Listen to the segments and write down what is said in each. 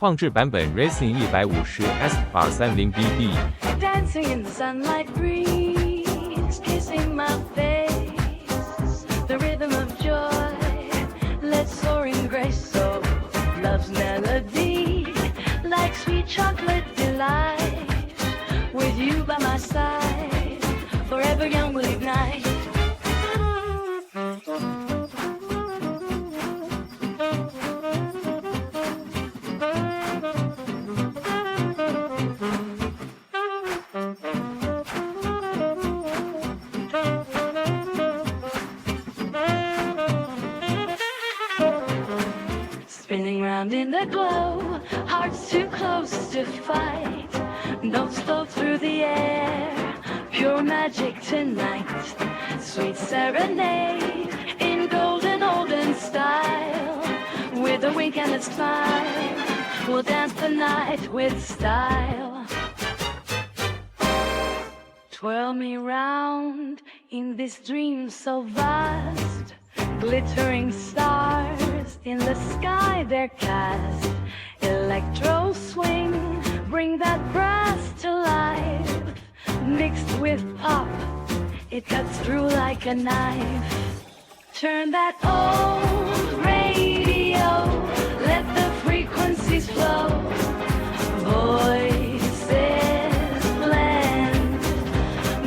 放置版本 Racing 150 SR30BB。 Dancing in the sunlight breeze, kissing my face, the rhythm of joy, let soaring grace so love's melody, like sweet chocolate delight, with you by my side, forever young will ignite. Spinning round in the glow, hearts too close to fight. Notes flow through the air, pure magic tonight. Sweet serenade in golden olden style. With a wink and a smile, we'll dance the night with style. Twirl me round in this dream so vast. Glittering stars in the sky they're cast. Electro swing, bring that brass to life. Mixed with pop, it cuts through like a knife. Turn that old radio, let the frequencies flow. Voices blend,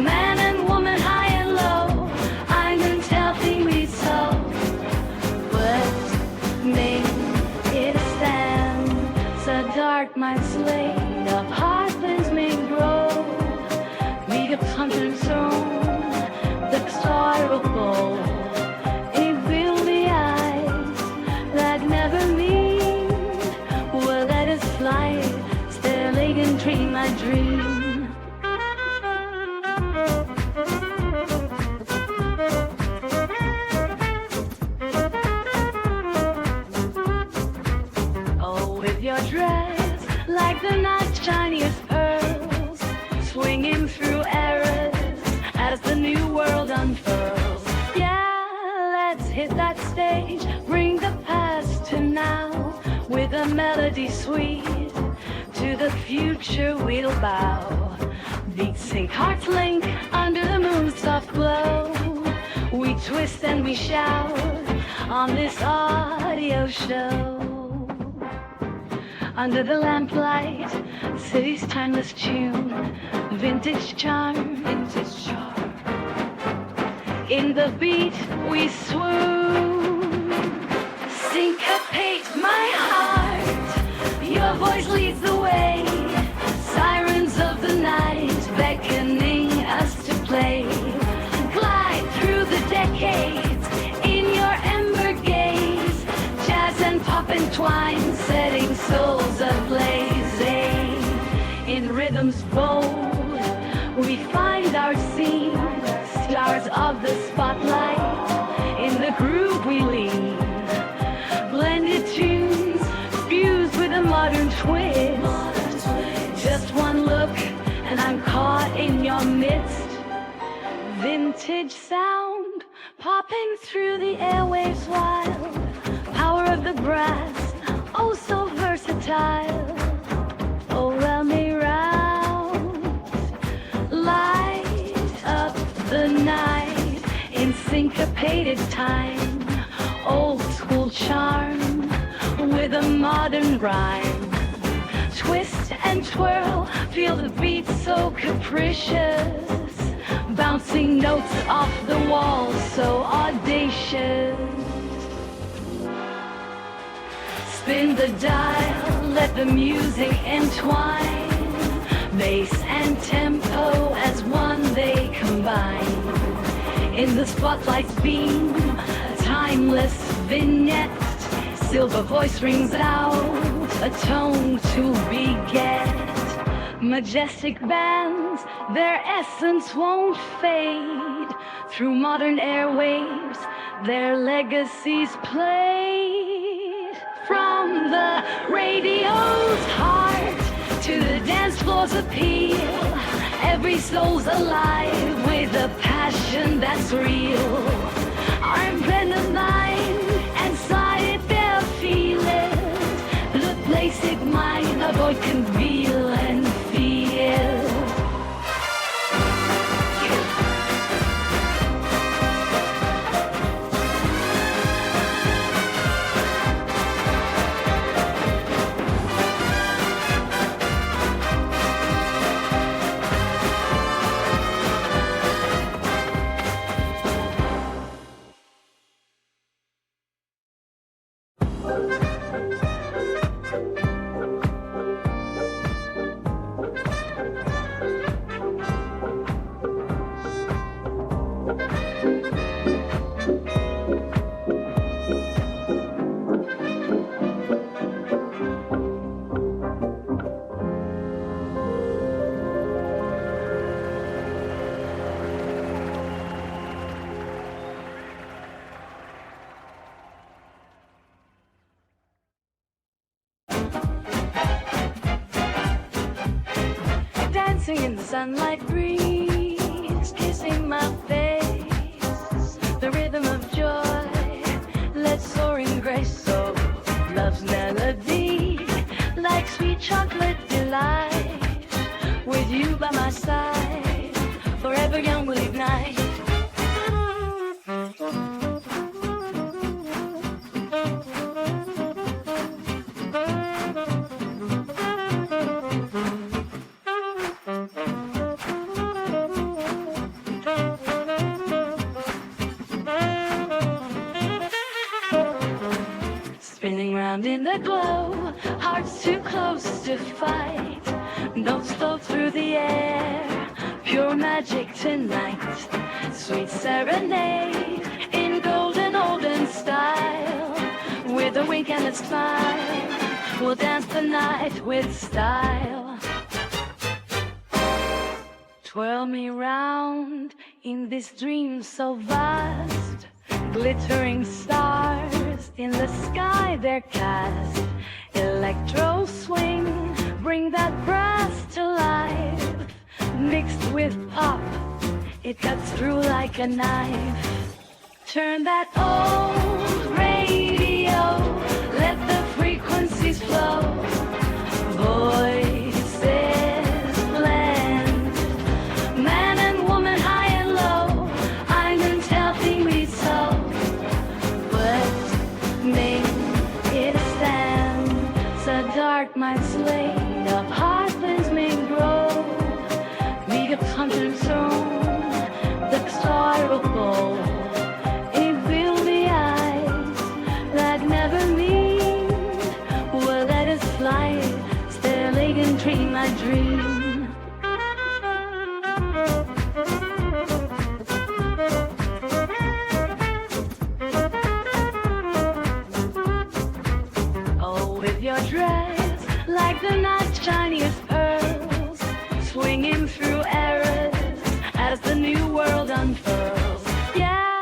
man and woman high and low. I'm unhealthy we so. Make it stand, so dark my slate of heartlands may grow. We have hunted zone, the sorrowful. It will be eyes that never meet. Will let us fly, still late and dream my dream. Your dress like the night's shiniest pearls, swinging through eras as the new world unfurls. Yeah, let's hit that stage, bring the past to now, with a melody sweet. To the future we'll bow. Beats sync, hearts link under the moon's soft glow. We twist and we shout on this audio show. Under the lamplight, city's timeless tune, vintage charm, vintage charm. In the beat we swoon, syncopate my heart. Your voice leads the way, sirens of the night beckoning us to play. Glide through the decades in your ember gaze, jazz and pop entwine, setting souls ablaze. In rhythms bold, we find our scene, stars of the spotlight. In the groove we lean, blended tunes fused with a modern twist. Just one look and I'm caught in your midst. Vintage sound popping through the airwaves wild. Power of the brass, oh so versatile. Overwhelm me round, light up the night in syncopated time. Old school charm with a modern rhyme. Twist and twirl, feel the beat so capricious. Bouncing notes off the wall so audacious. Spin the dial, let the music entwine. Bass and tempo as one they combine. In the spotlight's beam, a timeless vignette. Silver voice rings out, a tone to beget. Majestic bands, their essence won't fade. Through modern airwaves, their legacies played. From the radio's heart to the dance floor's appeal, every soul's alive with a passion that's real. Arm blend of mind and slide it, they'll feel it. The place it might mind, a boy can feel and feel. Dancing in the sunlight breeze, kissing my face, the rhythm of joy, let soaring grace so love's melody, like sweet chocolate delight, with you by my side, forever young will ignite. Spinning round in the glow, hearts too close to fight. Notes flow through the air, pure magic tonight. Sweet serenade in golden olden style. With a wink and a smile, we'll dance the night with style. Twirl me round in this dream so vast. Glittering stars in the sky they're cast. Electro swing, bring that brass to life. Mixed with pop, it cuts through like a knife. Turn that old radio, let the frequencies flow. Voices blend, man and woman high and low. I'm telling me so. Make it stand, so dark my slate of heartlands may grow. Meet a conscience zone, the sorrowful. It will be eyes that never meet. Well, let us fly, stare late and dream my dream. Your dress like the night's shiniest pearls, swinging through eras as the new world unfurls. Yeah,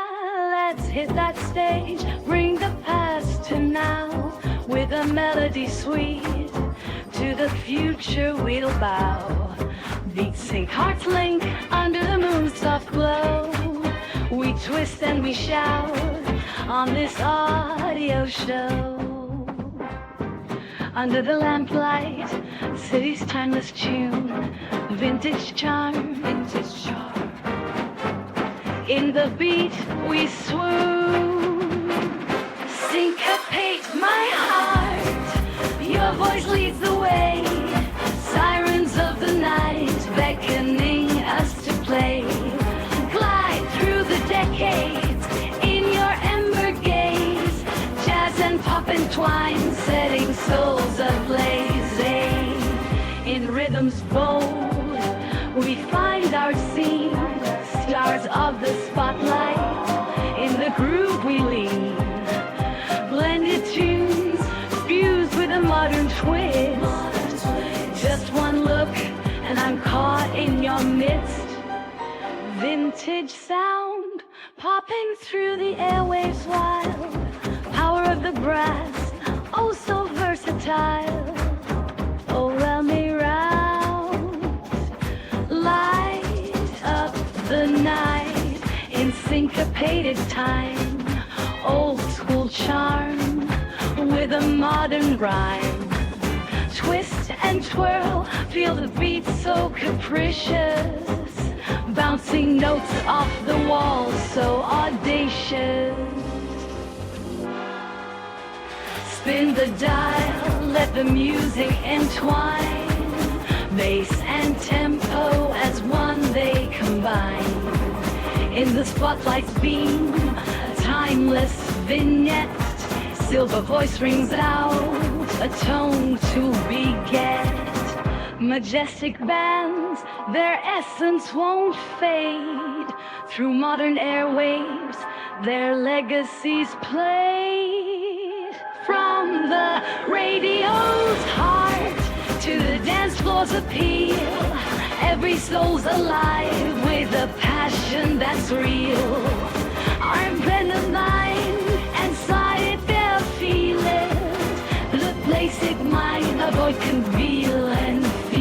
let's hit that stage, bring the past to now, with a melody sweet. To the future we'll bow. Beats sync, hearts link under the moon's soft glow. We twist and we shout on this audio show. Under the lamplight, city's timeless tune, vintage charm, vintage charm. In the beat we swoon, syncopate my heart. Your voice leads the way, sirens of the night beckoning us to play. Glide through the decades in your ember gaze, jazz and pop entwine, setting souls ablaze. In rhythms bold, we find our scene, stars of the spotlight. In the groove we lean, blended tunes fused with a modern twist. Just one look and I'm caught in your midst. Vintage sound popping through the airwaves wild. Power of the brass, oh so versatile. Overwhelm me round, light up the night in syncopated time. Old school charm with a modern rhyme. Twist and twirl, feel the beat so capricious, bouncing notes off the wall so audacious. Spin the dial, let the music entwine, bass and tempo as one they combine. In the spotlight's beam, a timeless vignette, silver voice rings out, a tone to beget. Majestic bands, their essence won't fade. Through modern airwaves, their legacies played. From the radio's heart to the dance floor's appeal, every soul's alive with a passion that's real. Arm bend the mind and slide it their feelings. The place it might avoid conceal and feel.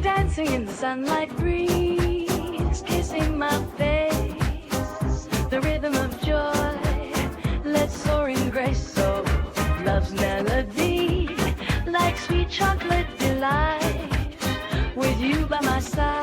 Dancing in the sunlight breeze, kissing my face, the rhythm of joy, let soaring grace so love's melody, like sweet chocolate delight, with you by my side.